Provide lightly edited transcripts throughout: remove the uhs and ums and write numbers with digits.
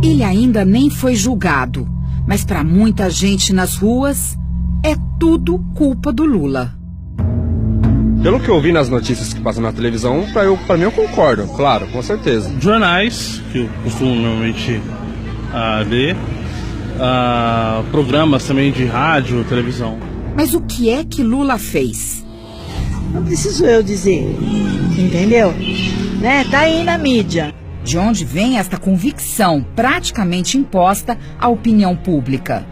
Ele ainda nem foi julgado, mas para muita gente nas ruas, é tudo culpa do Lula. Pelo que eu vi nas notícias que passam na televisão, pra mim eu concordo, claro, com certeza. Jornais, que eu costumo normalmente ler, programas também de rádio, televisão. Mas o que é que Lula fez? Não preciso eu dizer, entendeu? Né? Tá aí na mídia. De onde vem esta convicção praticamente imposta à opinião pública?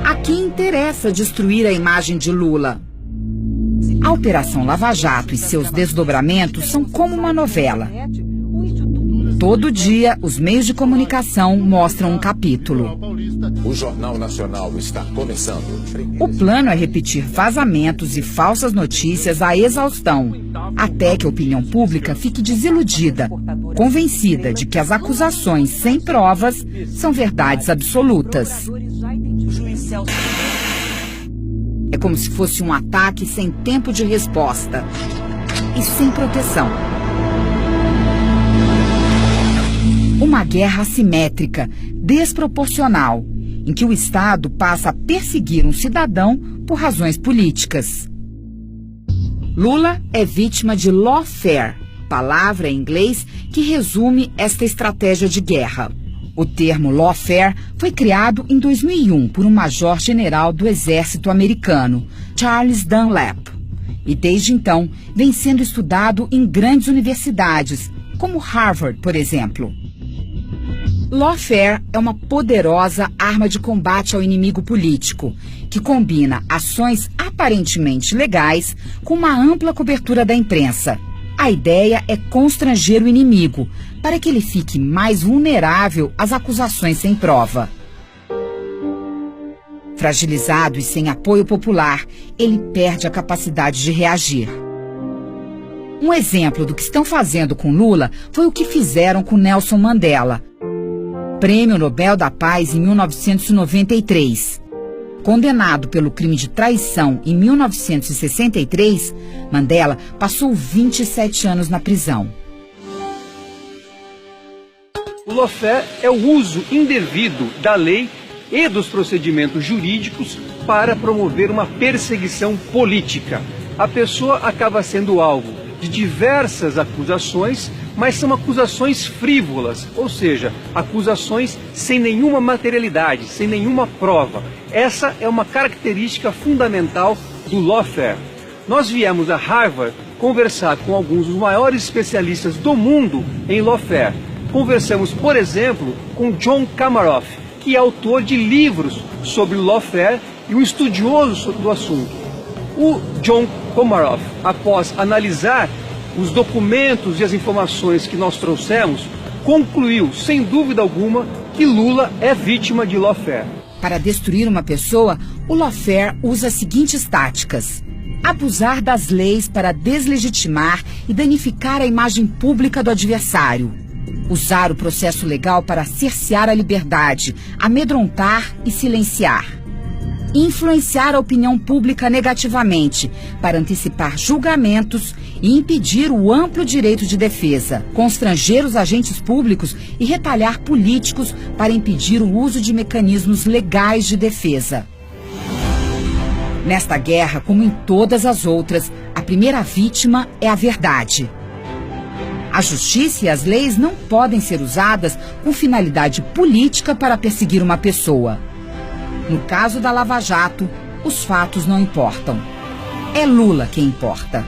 A quem interessa destruir a imagem de Lula? A Operação Lava Jato e seus desdobramentos são como uma novela. Todo dia, os meios de comunicação mostram um capítulo. O Jornal Nacional está começando. O plano é repetir vazamentos e falsas notícias à exaustão, até que a opinião pública fique desiludida, convencida de que as acusações sem provas são verdades absolutas. É como se fosse um ataque sem tempo de resposta e sem proteção. Uma guerra assimétrica, desproporcional, em que o Estado passa a perseguir um cidadão por razões políticas. Lula é vítima de lawfare, palavra em inglês que resume esta estratégia de guerra. O termo lawfare foi criado em 2001 por um major-general do Exército americano, Charles Dunlap, e desde então vem sendo estudado em grandes universidades, como Harvard, por exemplo. Lawfare é uma poderosa arma de combate ao inimigo político, que combina ações aparentemente legais com uma ampla cobertura da imprensa. A ideia é constranger o inimigo, para que ele fique mais vulnerável às acusações sem prova. Fragilizado e sem apoio popular, ele perde a capacidade de reagir. Um exemplo do que estão fazendo com Lula foi o que fizeram com Nelson Mandela, Prêmio Nobel da Paz em 1993. Condenado pelo crime de traição em 1963, Mandela passou 27 anos na prisão. O lawfare é o uso indevido da lei e dos procedimentos jurídicos para promover uma perseguição política. A pessoa acaba sendo alvo de diversas acusações, mas são acusações frívolas, ou seja, acusações sem nenhuma materialidade, sem nenhuma prova. Essa é uma característica fundamental do lawfare. Nós viemos a Harvard conversar com alguns dos maiores especialistas do mundo em lawfare. Conversamos, por exemplo, com John Comaroff, que é autor de livros sobre lawfare e um estudioso do assunto. O John Comaroff, após analisar os documentos e as informações que nós trouxemos, concluiu, sem dúvida alguma, que Lula é vítima de lawfare. Para destruir uma pessoa, o lawfare usa as seguintes táticas: abusar das leis para deslegitimar e danificar a imagem pública do adversário, usar o processo legal para cercear a liberdade, amedrontar e silenciar, influenciar a opinião pública negativamente para antecipar julgamentos e impedir o amplo direito de defesa, constranger os agentes públicos e retalhar políticos para impedir o uso de mecanismos legais de defesa. Nesta guerra, como em todas as outras, a primeira vítima é a verdade. A justiça e as leis não podem ser usadas com finalidade política para perseguir uma pessoa. No caso da Lava Jato, os fatos não importam. É Lula quem importa.